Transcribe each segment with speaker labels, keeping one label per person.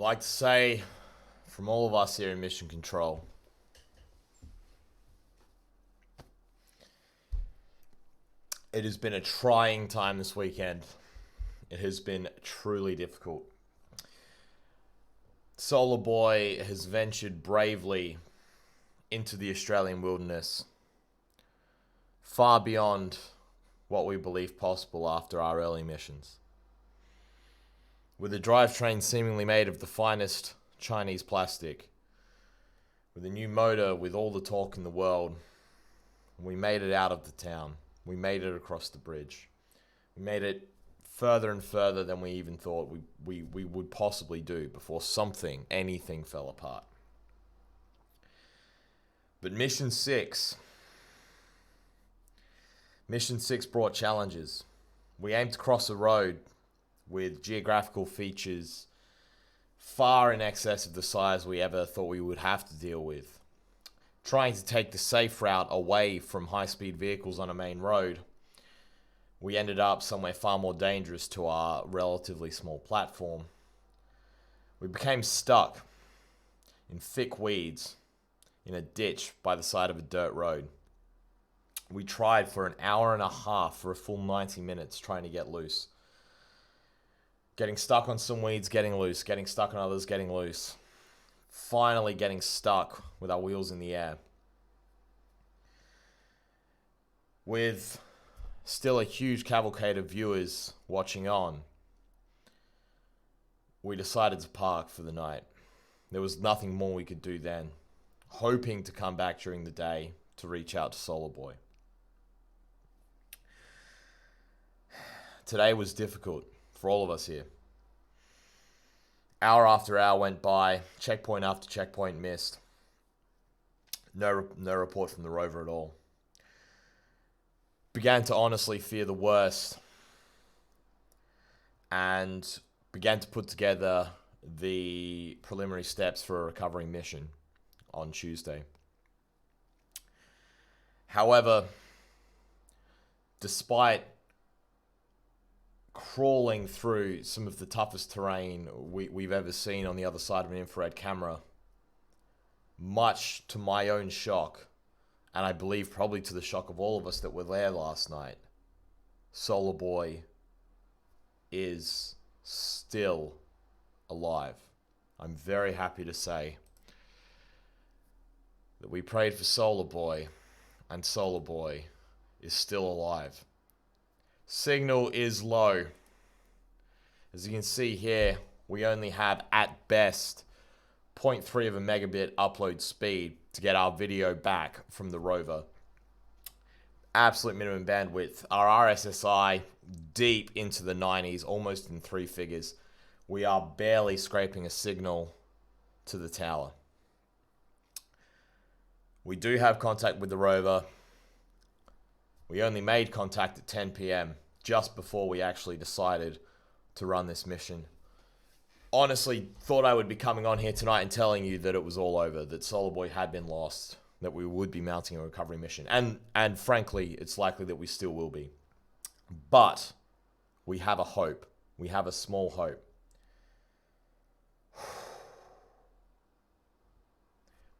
Speaker 1: like to say from all of us here in Mission Control, it has been a trying time this weekend. It has been truly difficult. SOLARBOI has ventured bravely into the Australian wilderness, far beyond what we believed possible after our early missions. With a drivetrain seemingly made of the finest Chinese plastic, with a new motor with all the torque in the world, we made it out of the town. We made it across the bridge. We made it further and further than we even thought we would possibly do before anything fell apart. But Mission 6 brought challenges. We aimed to cross a road with geographical features far in excess of the size we ever thought we would have to deal with. Trying to take the safe route away from high-speed vehicles on a main road, we ended up somewhere far more dangerous to our relatively small platform. We became stuck in thick weeds in a ditch by the side of a dirt road. We tried for an hour and a half for a full 90 minutes trying to get loose. Getting stuck on some weeds, getting loose. Getting stuck on others, getting loose. Finally getting stuck with our wheels in the air. With still a huge cavalcade of viewers watching on, we decided to park for the night. There was nothing more we could do then, hoping to come back during the day to reach out to SOLARBOI. Today was difficult for all of us here. Hour after hour went by, checkpoint after checkpoint missed. No report from the rover at all. Began to honestly fear the worst and began to put together the preliminary steps for a recovery mission on Tuesday. However, despite crawling through some of the toughest terrain we've ever seen on the other side of an infrared camera, much to my own shock, and I believe probably to the shock of all of us that were there last night, SOLARBOI is still alive. I'm very happy to say that we prayed for SOLARBOI, and SOLARBOI is still alive. Signal is low. As you can see here, we only have at best 0.3 of a megabit upload speed to get our video back from the rover. Absolute minimum bandwidth. Our RSSI deep into the 90s, almost in 3 figures. We are barely scraping a signal to the tower. We do have contact with the rover. We only made contact at 10 p.m., just before we actually decided to run this mission. Honestly, thought I would be coming on here tonight and telling you that it was all over, that SOLARBOI had been lost, that we would be mounting a recovery mission. And frankly, it's likely that we still will be. But we have a hope. We have a small hope.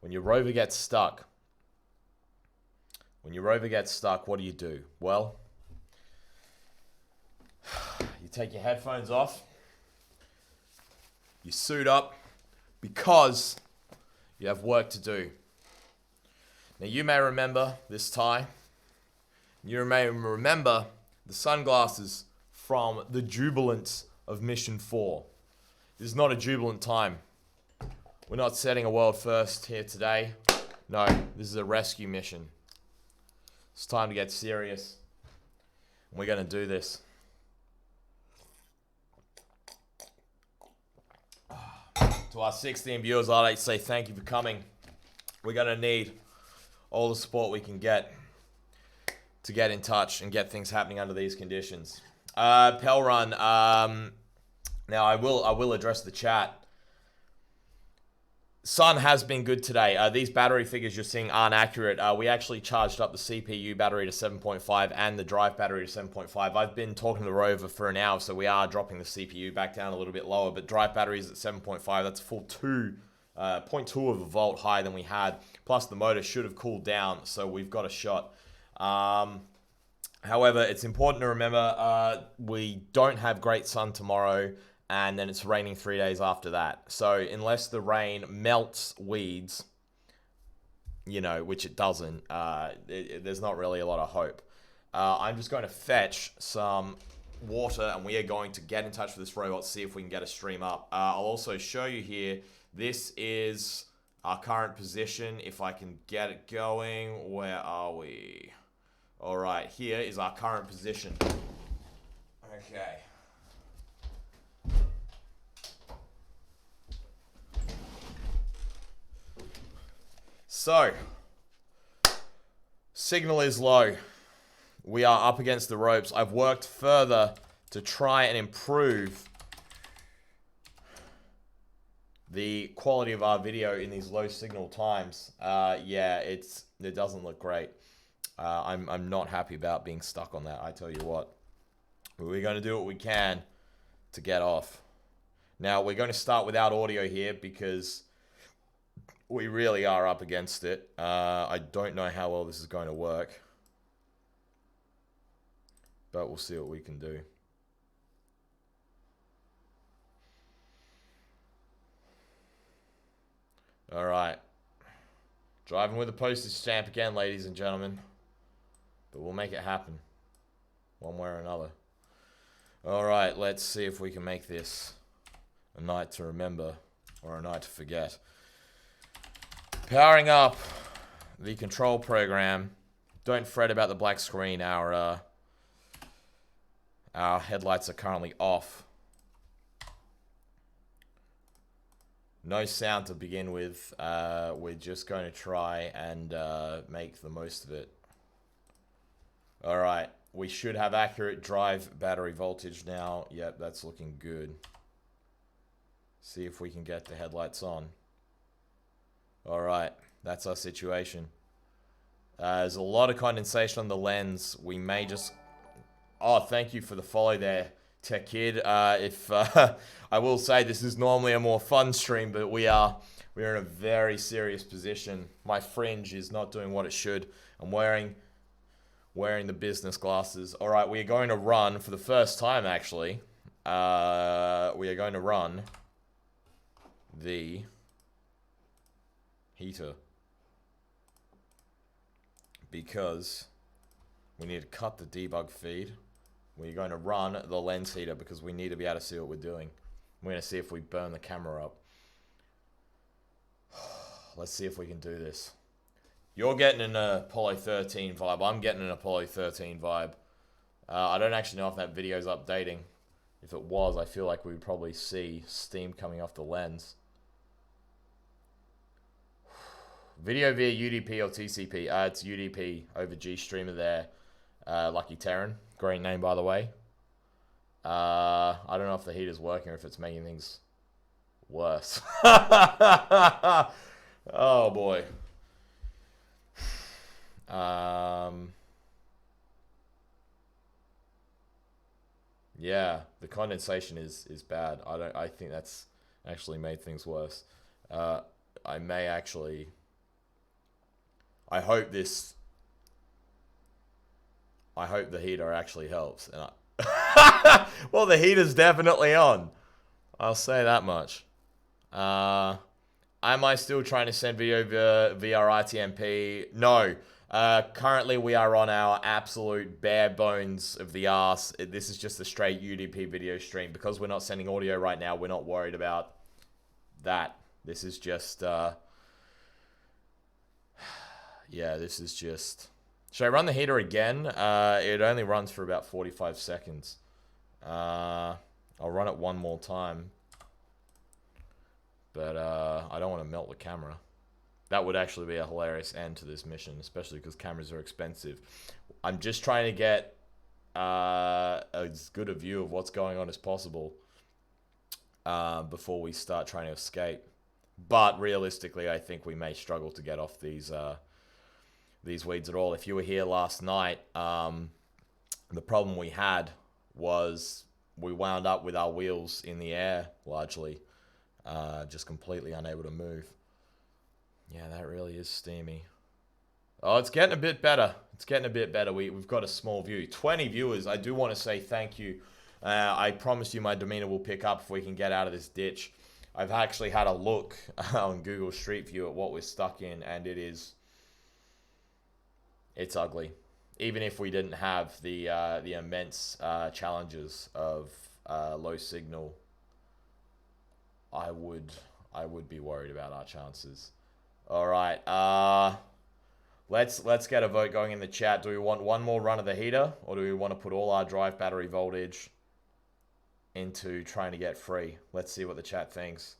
Speaker 1: When your rover gets stuck, what do? Well, you take your headphones off, you suit up, because you have work to do. Now, you may remember this tie. You may remember the sunglasses from the jubilance of Mission 4. This is not a jubilant time. We're not setting a world first here today. No, this is a rescue mission. It's time to get serious. We're going to do this. To our 16 viewers, I'd like to say thank you for coming. We're going to need all the support we can get to get in touch and get things happening under these conditions. Pell Run. Now, I will address the chat. Sun has been good today. These battery figures you're seeing aren't accurate. We actually charged up the CPU battery to 7.5 and the drive battery to 7.5. I've been talking to the rover for an hour, so we are dropping the CPU back down a little bit lower, but drive battery is at 7.5. That's a full 0.2 of a volt higher than we had. Plus the motor should have cooled down, so we've got a shot. However, it's important to remember we don't have great sun tomorrow, and then it's raining 3 days after that. So unless the rain melts weeds, which it doesn't, there's not really a lot of hope. I'm just going to fetch some water, and we are going to get in touch with this robot, see if we can get a stream up. I'll also show you here, this is our current position. If I can get it going, where are we? All right, here is our current position. Okay. So, signal is low. We are up against the ropes. I've worked further to try and improve the quality of our video in these low signal times. Yeah, it doesn't look great. I'm not happy about being stuck on that, I tell you what. But we're going to do what we can to get off. Now, we're going to start without audio here because we really are up against it. I don't know how well this is going to work, but we'll see what we can do. All right. Driving with a postage stamp again, ladies and gentlemen. But we'll make it happen, one way or another. All right, let's see if we can make this a night to remember or a night to forget. Powering up the control program. Don't fret about the black screen. Our headlights are currently off. No sound to begin with. We're just going to try and make the most of it. Alright, we should have accurate drive battery voltage now. Yep, that's looking good. See if we can get the headlights on. Alright, that's our situation. There's a lot of condensation on the lens. We may just... Oh, thank you for the follow there, Tech Kid. I will say this is normally a more fun stream, but we're in a very serious position. My fringe is not doing what it should. I'm wearing the business glasses. All right, we are going to run for the first time, actually. We are going to run the heater because we need to cut the debug feed. We're going to run the lens heater because we need to be able to see what we're doing. We're going to see if we burn the camera up. Let's see if we can do this. You're getting an Apollo 13 vibe. I'm getting an Apollo 13 vibe. I don't actually know if that video's updating. If it was, I feel like we would probably see steam coming off the lens. Video via UDP or TCP? It's UDP over GStreamer there. Lucky Terran. Great name, by the way. I don't know if the heater's working or if it's making things worse. Oh, boy. Yeah, the condensation is bad. I think that's actually made things worse. I may actually... I hope the heater actually helps. And well, the heater's definitely on. I'll say that much. Am I still trying to send video via ITMP? No. Currently, we are on our absolute bare bones of the arse. This is just a straight UDP video stream. Because we're not sending audio right now, we're not worried about that. This is just... yeah, this is just... Should I run the heater again? It only runs for about 45 seconds. I'll run it one more time. But I don't want to melt the camera. That would actually be a hilarious end to this mission, especially because cameras are expensive. I'm just trying to get as good a view of what's going on as possible before we start trying to escape. But realistically, I think we may struggle to get off these weeds at all. If you were here last night, the problem we had was we wound up with our wheels in the air, largely. Just completely unable to move. Yeah, that really is steamy. Oh, it's getting a bit better. It's getting a bit better. We've got a small view. 20 viewers. I do want to say thank you. I promise you my demeanor will pick up if we can get out of this ditch. I've actually had a look on Google Street View at what we're stuck in, and it's ugly. Even if we didn't have the immense challenges of low signal, I would be worried about our chances. All right, let's get a vote going in the chat. Do we want one more run of the heater, or do we want to put all our drive battery voltage into trying to get free? Let's see what the chat thinks.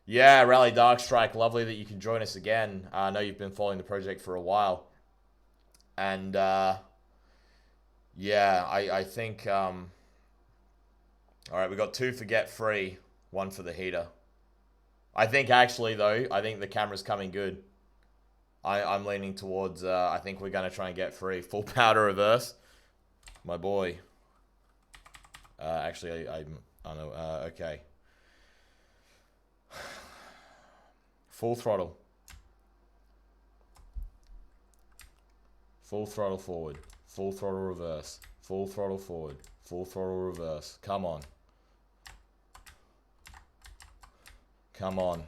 Speaker 1: Yeah, Rally Darkstrike, lovely that you can join us again. I know you've been following the project for a while. And, yeah, I think, all right, we got 2 for get free, 1 for the heater. I think actually, though, I think the camera's coming good. I'm leaning towards, I think we're going to try and get free. Full powder reverse. My boy. Actually, I know, okay. Full throttle. Full throttle forward. Full throttle reverse. Full throttle forward. Full throttle reverse. Come on. Come on.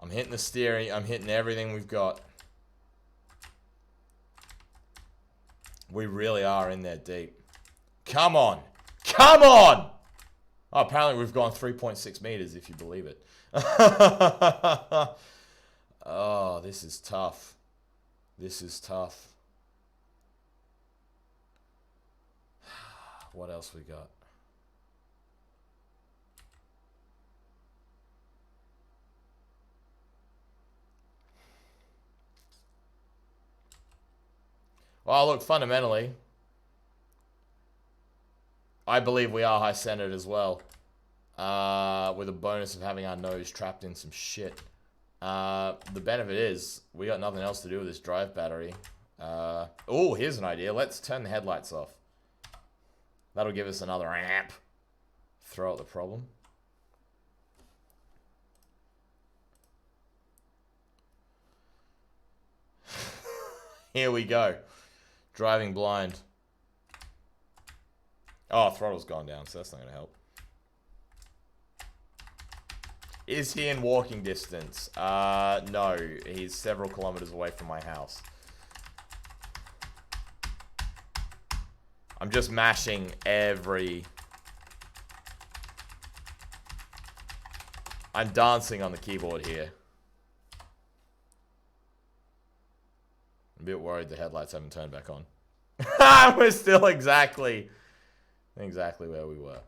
Speaker 1: I'm hitting the steering. I'm hitting everything we've got. We really are in there deep. Come on. Come on! Oh, apparently we've gone 3.6 meters, if you believe it. Oh, this is tough. This is tough. What else we got? Well, look, fundamentally, I believe we are high-centered as well. With a bonus of having our nose trapped in some shit. The benefit is, we got nothing else to do with this drive battery. Oh, here's an idea. Let's turn the headlights off. That'll give us another amp. Throw out the problem. Here we go. Driving blind. Oh, throttle's gone down, so that's not going to help. Is he in walking distance? No. He's several kilometers away from my house. I'm just mashing every... I'm dancing on the keyboard here. I'm a bit worried the headlights haven't turned back on. We're still exactly where we were.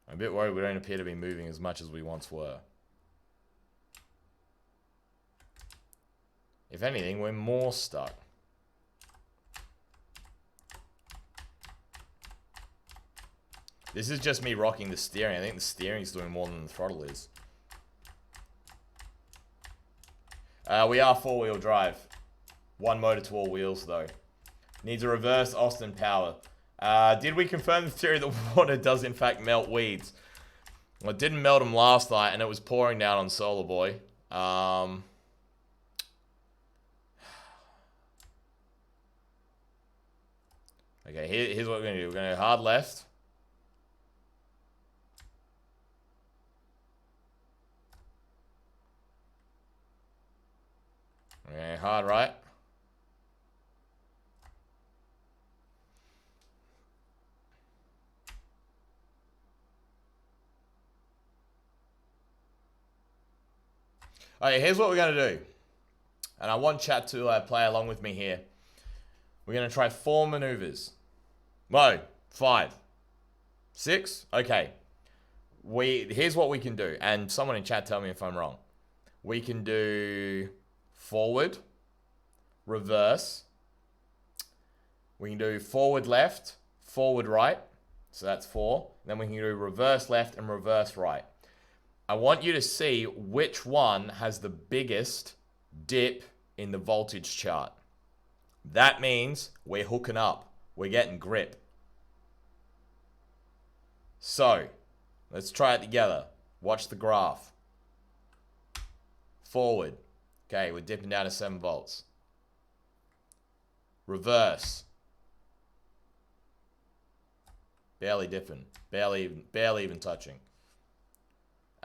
Speaker 1: I'm a bit worried we don't appear to be moving as much as we once were. If anything, we're more stuck. This is just me rocking the steering. I think the steering's doing more than the throttle is. We are four-wheel drive. One motor to all wheels, though. Needs a reverse Austin power. Did we confirm the theory that water does in fact melt weeds? Well, it didn't melt them last night, and it was pouring down on SOLARBOI. Okay, here's what we're going to do. We're going to go hard left. Okay, hard right. Okay, here's what we're going to do. And I want chat to play along with me here. We're going to try 4 maneuvers. No, 5. 6? Okay. Here's what we can do. And someone in chat tell me if I'm wrong. We can do forward, reverse. We can do forward left, forward right. So that's 4. Then we can do reverse left and reverse right. I want you to see which one has the biggest dip in the voltage chart. That means we're hooking up. We're getting grip. So, let's try it together. Watch the graph. Forward. Okay, we're dipping down to 7 volts. Reverse. Barely dipping. Barely even touching.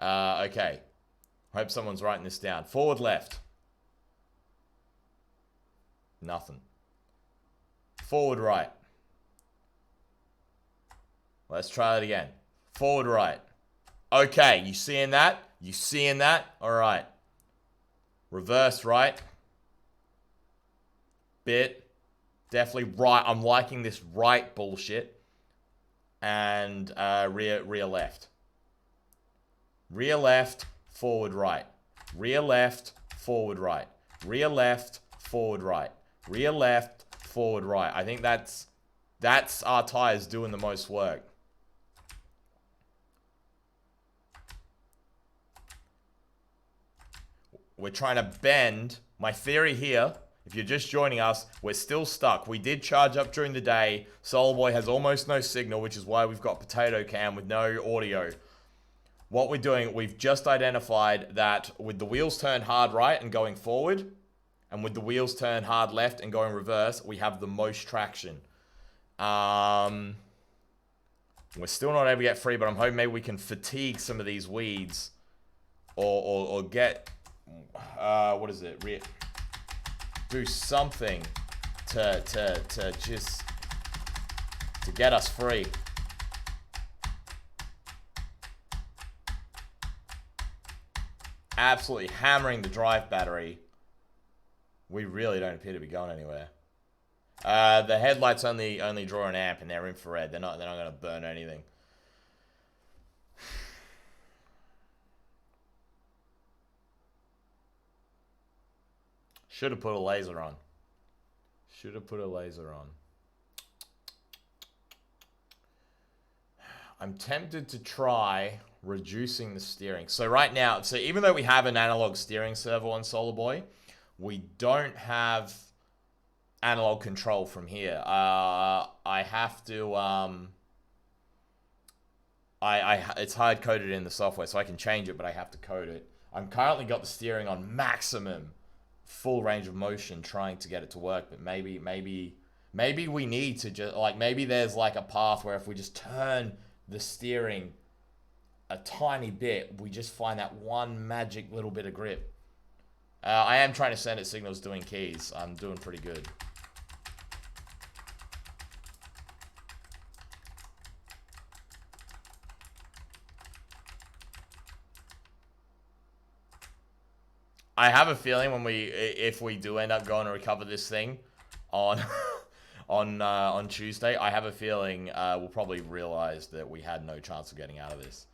Speaker 1: Okay. Hope someone's writing this down. Forward left. Nothing. Forward right. Let's try it again. Forward right. Okay, you seeing that? You seeing that? Alright. Reverse right. Bit. Definitely right. I'm liking this right bullshit. And rear left. Rear left, forward right. Rear left, forward right. Rear left, forward right. Rear left, forward right. I think that's our tires doing the most work. We're trying to bend. My theory here, if you're just joining us, we're still stuck. We did charge up during the day. SOLARBOI has almost no signal, which is why we've got potato cam with no audio. What we're doing, we've just identified that with the wheels turned hard right and going forward, and with the wheels turned hard left and going reverse, we have the most traction. We're still not able to get free, but I'm hoping maybe we can fatigue some of these weeds. Or get... what is it? Do something to just... to get us free. Absolutely hammering the drive battery. We really don't appear to be going anywhere. The headlights only draw an amp and they're infrared. They're not going to burn anything. Should have put a laser on. Should have put a laser on. I'm tempted to try reducing the steering. So right now, so even though we have an analog steering servo on SOLARBOI, we don't have analog control from here. I have to, it's hard coded in the software, so I can change it, but I have to code it. I'm currently got the steering on maximum full range of motion, trying to get it to work, but maybe we need to just, like, maybe there's like a path where if we just turn the steering a tiny bit, we just find that one magic little bit of grip. I am trying to send it signals doing keys. I'm doing pretty good. I have a feeling if we do end up going to recover this thing on on Tuesday, I have a feeling we'll probably realize that we had no chance of getting out of this.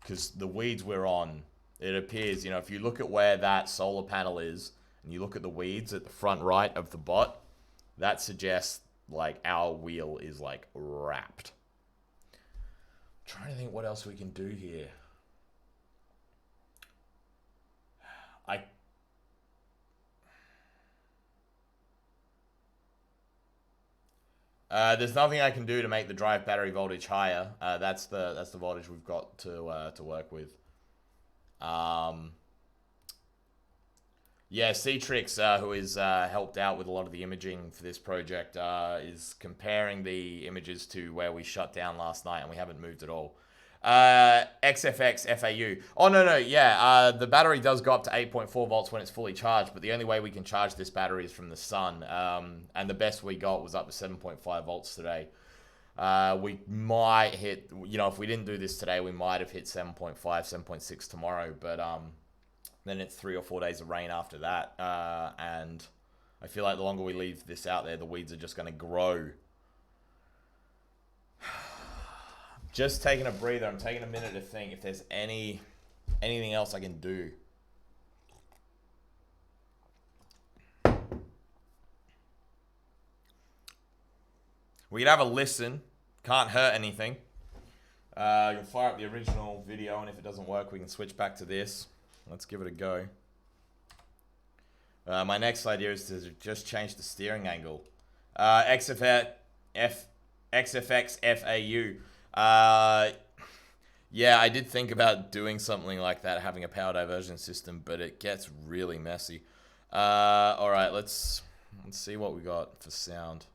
Speaker 1: Because the weeds we're on, it appears, you know, if you look at where that solar panel is, and you look at the weeds at the front right of the bot, that suggests, like, our wheel is, like, wrapped. I'm trying to think what else we can do here. There's nothing I can do to make the drive battery voltage higher. That's the voltage we've got to work with. Yeah, Citrix, who is helped out with a lot of the imaging for this project, is comparing the images to where we shut down last night, and we haven't moved at all. XFX FAU. Oh, no, yeah, the battery does go up to 8.4 volts when it's fully charged, but the only way we can charge this battery is from the sun, and the best we got was up to 7.5 volts today. We might hit, you know, if we didn't do this today, we might have hit 7.5, 7.6 tomorrow, but then it's 3 or 4 days of rain after that, and I feel like the longer we leave this out there, the weeds are just going to grow. Just taking a breather. I'm taking a minute to think if there's anything else I can do. We could have a listen. Can't hurt anything. You'll fire up the original video, and if it doesn't work, we can switch back to this. Let's give it a go. My next idea is to just change the steering angle. XFX FAU. Yeah, I did think about doing something like that, having a power diversion system, but it gets really messy. All right, let's see what we got for sound.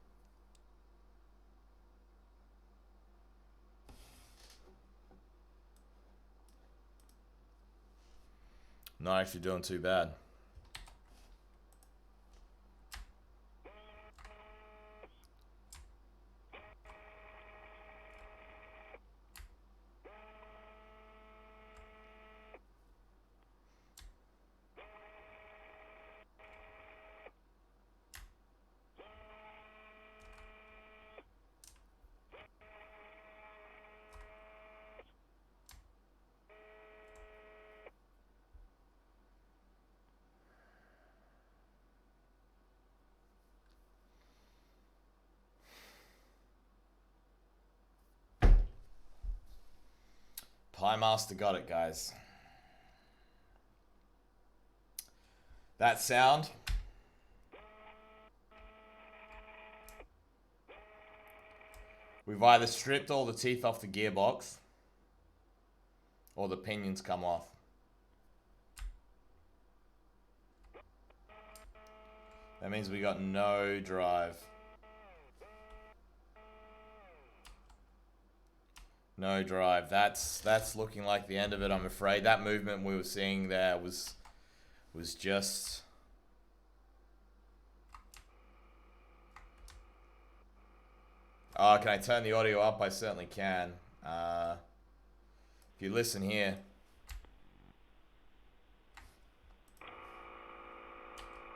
Speaker 1: Not actually doing too bad. Pie Master got it, guys. That sound. We've either stripped all the teeth off the gearbox or the pinions come off. That means we got no drive. No drive. That's looking like the end of it, I'm afraid. That movement we were seeing there was just... Oh, can I turn the audio up? I certainly can. If you listen here.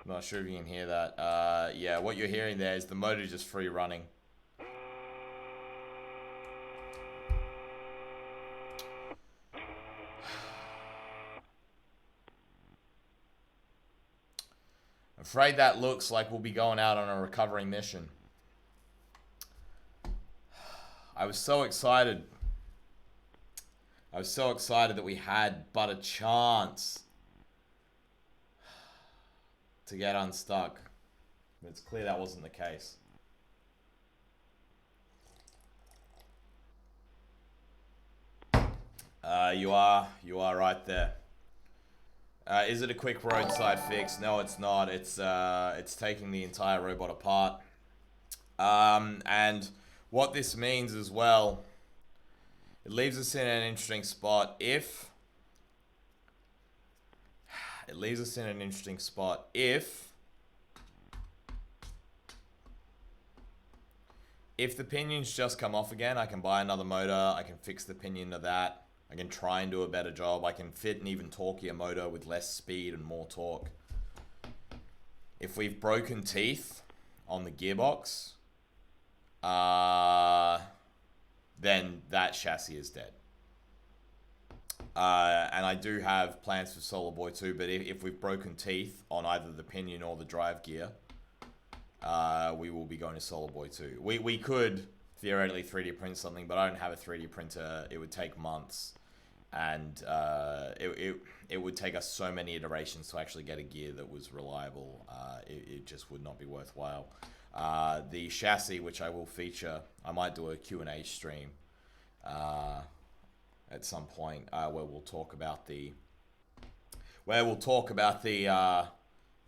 Speaker 1: I'm not sure if you can hear that. Yeah, what you're hearing there is the motor just free running. I'm afraid that looks like we'll be going out on a recovery mission. I was so excited. I was so excited that we had but a chance to get unstuck. But it's clear that wasn't the case. You are right there. Is it a quick roadside fix? No, it's not. It's taking the entire robot apart. And what this means as well, it leaves us in an interesting spot. If the pinions just come off again, I can buy another motor, I can fix the pinion to that, I can try and do a better job, I can fit an even torquier motor with less speed and more torque. If we've broken teeth on the gearbox, then that chassis is dead. And I do have plans for SOLARBOI too, but if we've broken teeth on either the pinion or the drive gear, we will be going to SOLARBOI too. We could theoretically 3D print something, but I don't have a 3D printer. It would take months, and it would take us so many iterations to actually get a gear that was reliable. It just would not be worthwhile. The chassis, which I will feature, I might do a Q&A stream at some point where we'll talk about the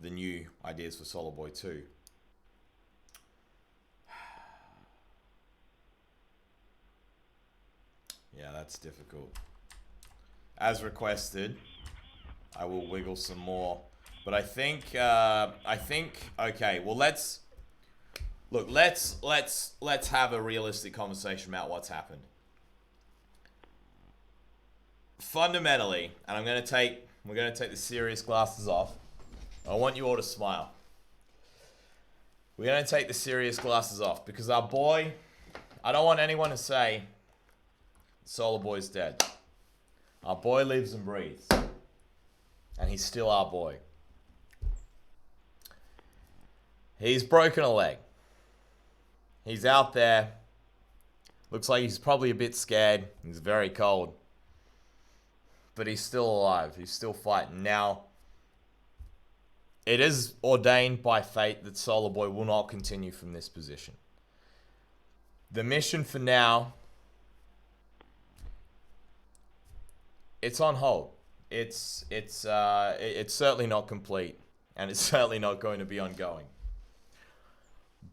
Speaker 1: new ideas for SOLARBOI 2. Yeah, that's difficult. As requested, I will wiggle some more. But I think okay, well let's have a realistic conversation about what's happened. Fundamentally, and we're gonna take the serious glasses off. I want you all to smile. We're gonna take the serious glasses off because our boy, I don't want anyone to say SOLARBOI's dead. Our boy lives and breathes. And he's still our boy. He's broken a leg. He's out there. Looks like he's probably a bit scared. He's very cold. But he's still alive. He's still fighting. Now, it is ordained by fate that SOLARBOI will not continue from this position. The mission for now, it's on hold. It's certainly not complete, and it's certainly not going to be ongoing.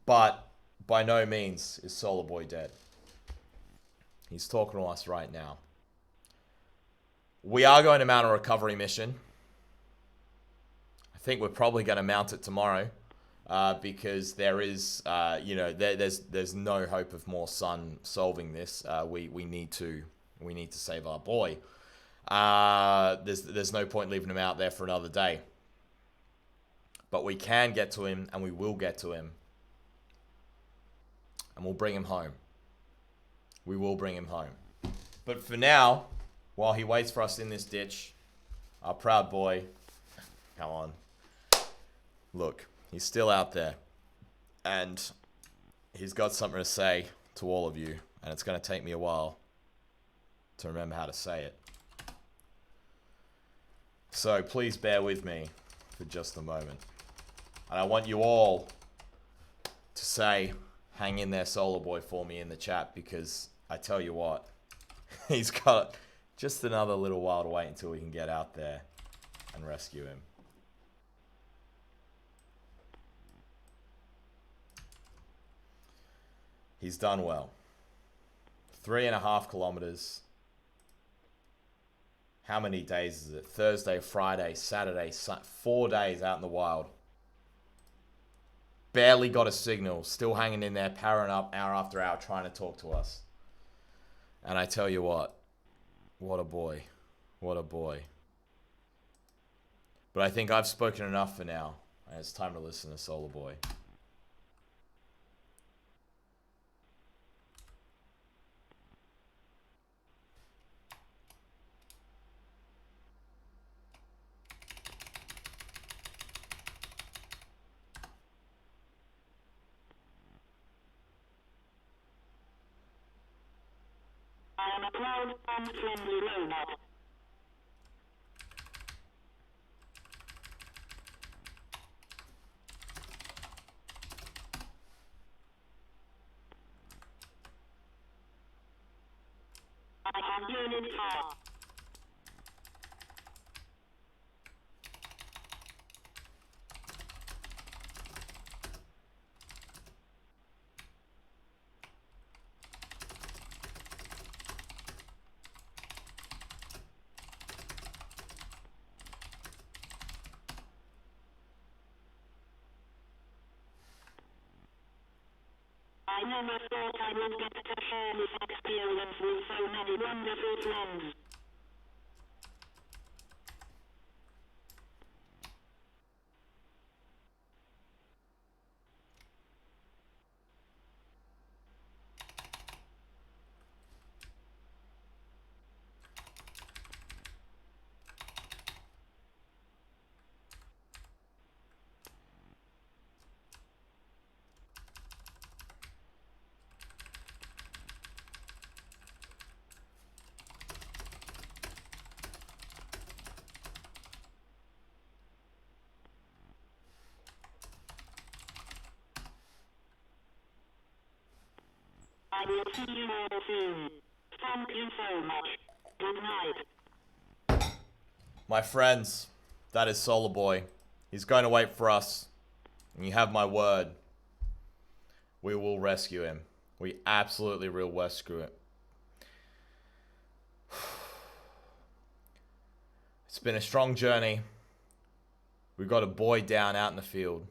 Speaker 1: But by no means is SOLARBOI dead. He's talking to us right now. We are going to mount a recovery mission. I think we're probably going to mount it tomorrow, because there is, there's no hope of more Sun solving this. We need to save our boy. There's no point leaving him out there for another day. But we can get to him, and we will get to him, and we'll bring him home. We will bring him home. But for now, while he waits for us in this ditch, our proud boy, come on. Look, he's still out there. And he's got something to say to all of you. And it's going to take me a while to remember how to say it. So please bear with me for just a moment. And I want you all to say, hang in there, SOLARBOI, for me in the chat, because I tell you what, he's got just another little while to wait until we can get out there and rescue him. He's done well. 3.5 kilometers. How many days is it? Thursday, Friday, Saturday, 4 days out in the wild. Barely got a signal. Still hanging in there, powering up hour after hour, trying to talk to us. And I tell you what a boy. What a boy. But I think I've spoken enough for now. And it's time to listen to SOLARBOI.
Speaker 2: I am a proud, unfriendly robot. I am unit 4. I never thought I would get to share this experience with so many wonderful friends. I will see you all soon. Thank you so much. Good night.
Speaker 1: My friends, that is SOLARBOI. He's going to wait for us. And you have my word. We will rescue him. We absolutely will rescue him. It's been a strong journey. We've got a boy down out in the field.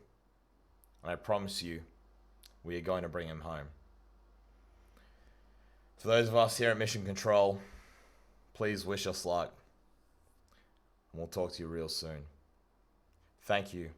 Speaker 1: And I promise you, we are going to bring him home. For those of us here at Mission Control, please wish us luck. And we'll talk to you real soon. Thank you.